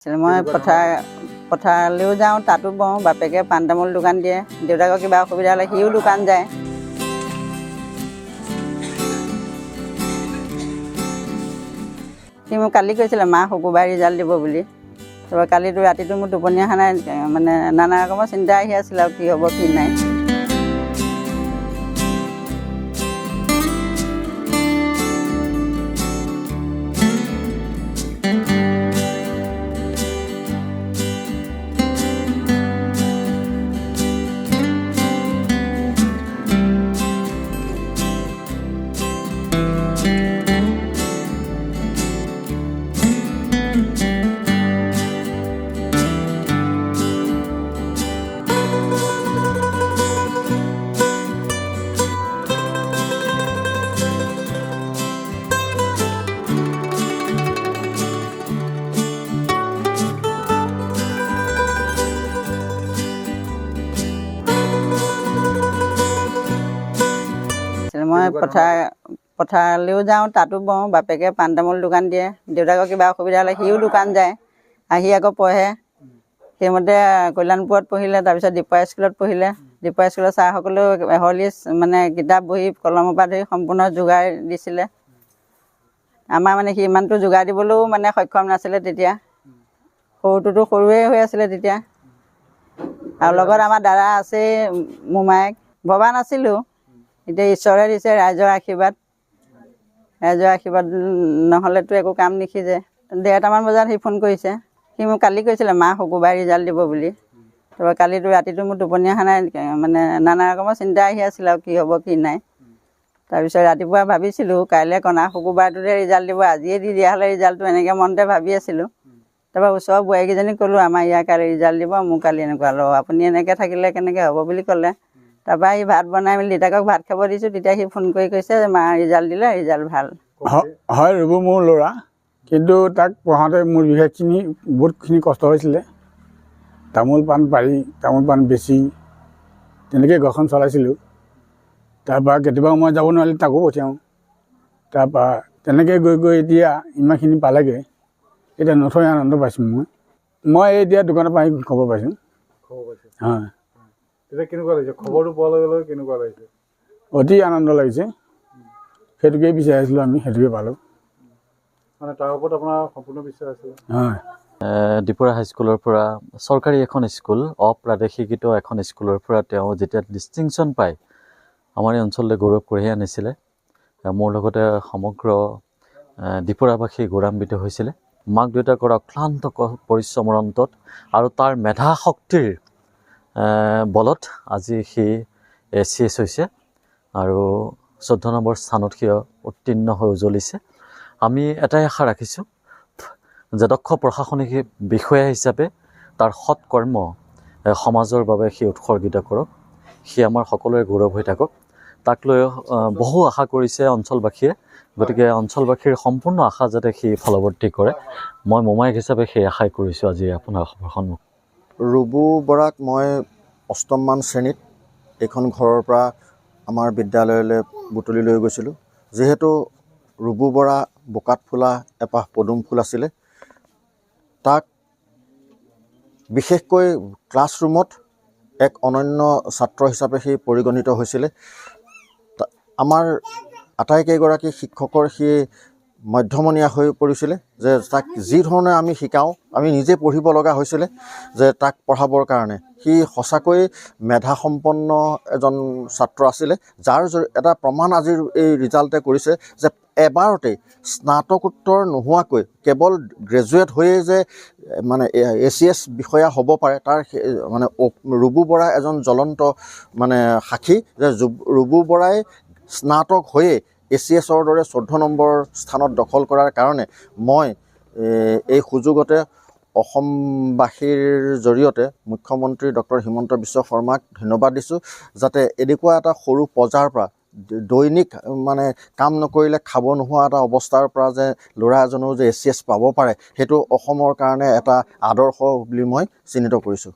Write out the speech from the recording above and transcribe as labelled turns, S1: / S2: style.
S1: মই পথাৰলৈও যাওঁ, তাতো বওঁ। বাপেকে পাণ তামোল দোকান দিয়ে, দেউতাকৰ কিবা অসুবিধা হ'লে সিও দোকান যায়। সি মোক কালি কৈছিলে মা শুকুৰবাৰে ৰিজাল্ট দিব বুলি। তাৰপৰা কালিতো ৰাতিটো মোৰ টোপনি অহা নাই, মানে নানা ৰকমৰ চিন্তা আহি আছিলে আৰু কি হ'ব কি নাই। মই পথাৰলৈও যাওঁ, তাতো বওঁ। বাপেকে পাণ তামোল দোকান দিয়ে, দেউতাকৰ কিবা অসুবিধা হ'লে সিও দোকান যায়। আহি আকৌ পঢ়ে। সেইমতে কল্যাণপুৰত পঢ়িলে, তাৰপিছত দীপা স্কুলত পঢ়িলে। দীপা স্কুলৰ ছাৰসকলেও হৰলিক্স মানে কিতাপ বহি কলমৰ পৰা ধৰি সম্পূৰ্ণ যোগাৰ দিছিলে। আমাৰ মানে সি ইমানটো যোগাৰ দিবলৈও মানে সক্ষম নাছিলে তেতিয়া। সৰুটোতো সৰুৱে হৈ আছিলে তেতিয়া। আৰু লগত আমাৰ দাদা আছেই, মোমায়েক। ভবা নাছিলোঁ, এতিয়া ঈশ্বৰে দিছে ৰাইজৰ আশীৰ্বাদ। ৰাইজৰ আশীৰ্বাদ নহ'লেতো একো কাম নিশিজে। 1:30মান বজাত সি ফোন কৰিছে। সি মোক কালি কৈছিলে মা শুকুৰবাৰে ৰিজাল্ট দিব বুলি। তাৰপৰা কালিতো ৰাতিটো মোৰ টোপনি অহা নাই, মানে নানা ৰকমৰ চিন্তা আহি আছিলে আৰু কি হ'ব কি নাই। তাৰপিছত ৰাতিপুৱা ভাবিছিলোঁ কাইলৈ কণা শুকুৰবাৰটোতে ৰিজাল্ট দিব, আজিয়ে দি দিয়া হ'লে ৰিজাল্টটো, এনেকৈ মনতে ভাবি আছিলোঁ। তাৰপৰা ওচৰৰ বোৱাৰীকেইজনীক ক'লোঁ আমাৰ ইয়াৰ কালি ৰিজাল্ট দিব, মোৰ কালি এনেকুৱা ল, আপুনি এনেকৈ থাকিলে কেনেকৈ হ'ব বুলি ক'লে। তাৰপৰা সি ভাত বনাই মেলি দেউতাকক ভাত খাব দিছোঁ, তেতিয়া সি ফোন কৰি কৈছে যে মা ৰিজাল্ট দিলে, ৰিজাল্ট ভাল।
S2: হয়, ৰ'ব মোৰ ল'ৰা, কিন্তু তাক পঢ়াওঁতে মোৰ বিশেষখিনি বহুতখিনি কষ্ট হৈছিলে। তামোল পাণ পাৰি, তামোল পাণ বেচি তেনেকৈ ঘৰখন চলাইছিলোঁ। তাৰপৰা কেতিয়াবা মই যাব নোৱাৰিলে তাকো পঠিয়াওঁ। তাৰপৰা তেনেকৈ গৈ গৈ এতিয়া ইমানখিনি পালেগৈ। এতিয়া নথৈ আনন্দ পাইছোঁ মই এতিয়া দোকানৰ পৰা আহি খবৰ পাইছোঁ। হয়,
S3: তেতিয়া কেনেকুৱা লাগিছে? খবৰটো পোৱাৰ লগে লগে কেনেকুৱা লাগিছে?
S2: অতি আনন্দ লাগিছে। সেইটোকেই বিচাৰিছিলোঁ আমি, সেইটোকে পালোঁ।
S3: মানে তাৰ ওপৰত আপোনাৰ সম্পূৰ্ণ বিশ্বাস আছিলে?
S2: হয়।
S4: ডিপুৰা হাইস্কুলৰ পৰা চৰকাৰী এখন স্কুল, অপ্ৰাদেশিকৃত এখন স্কুলৰ পৰা তেওঁ যেতিয়া ডিষ্টিংশ্যন পায়, আমাৰ এই অঞ্চললৈ গৌৰৱ কঢ়িয়াই আনিছিলে। মোৰ লগতে সমগ্ৰ ডিপুৰাবাসী গৌৰৱান্বিত হৈছিলে। মাক দেউতাকৰ অক্লান্ত পৰিশ্ৰমৰ অন্তত আৰু তাৰ মেধা শক্তিৰ বলত আজি সি ACS হৈছে আৰু 14 নম্বৰ স্থানত সি উত্তীৰ্ণ হৈ উজ্বলিছে। আমি এটাই আশা ৰাখিছোঁ যে দক্ষ প্ৰশাসনিক বিষয়া হিচাপে তাৰ সৎকৰ্ম সমাজৰ বাবে সি উৎসৰ্গিত কৰক। সি আমাৰ সকলোৰে গৌৰৱ হৈ থাকক। তাক লৈ বহু আশা কৰিছে অঞ্চলবাসীয়ে, গতিকে অঞ্চলবাসীৰ সম্পূৰ্ণ আশা যাতে সি ফলৱৰ্তী কৰে, মই মোমায়েক হিচাপে সেই আশাই কৰিছোঁ আজি আপোনাৰ সন্মুখ।
S5: ৰুবু বৰাক মই 8ম শ্ৰেণীত এইখন ঘৰৰ পৰা আমাৰ বিদ্যালয়লৈ বুটলি লৈ গৈছিলোঁ। যিহেতু ৰুবু বৰা বোকাত ফুলা এপাহ পদুম ফুল আছিলে, তাক বিশেষকৈ ক্লাছৰুমত এক অনন্য ছাত্ৰ হিচাপে সি পৰিগণিত হৈছিলে। আমাৰ আটাইকেইগৰাকী শিক্ষকৰ সি মধ্যমনীয়া হৈ পৰিছিলে, যে তাক যি ধৰণে আমি শিকাওঁ, আমি নিজে পঢ়িব লগা হৈছিলে যে তাক পঢ়াবৰ কাৰণে। সি সঁচাকৈ মেধাসম্পন্ন এজন ছাত্ৰ আছিলে, যাৰ এটা প্ৰমাণ আজিৰ এই ৰিজাল্টে কৰিছে যে এবাৰতেই স্নাতকোত্তৰ নোহোৱাকৈ কেৱল গ্ৰেজুৱেট হৈয়ে যে মানে ACS বিষয়া হ'ব পাৰে, তাৰ মানে ৰুবু বৰা এজন জ্বলন্ত মানে সাক্ষী যে ৰুবু বৰাই স্নাতক হৈয়ে ACSৰ দৰে 14 নম্বৰ স্থানত দখল কৰাৰ কাৰণে মই এই সুযোগতে অসমবাসীৰ জৰিয়তে মুখ্যমন্ত্ৰী ডক্টৰ হিমন্ত বিশ্ব শৰ্মাক ধন্যবাদ দিছোঁ, যাতে এনেকুৱা এটা সৰু পৰ্যায়ৰ পৰা দৈনিক মানে কাম নকৰিলে খাব নোহোৱা এটা অৱস্থাৰ পৰা যে ল'ৰা এজনেও যে ACS পাব পাৰে, সেইটো অসমৰ কাৰণে এটা আদৰ্শ বুলি মই চিহ্নিত কৰিছোঁ।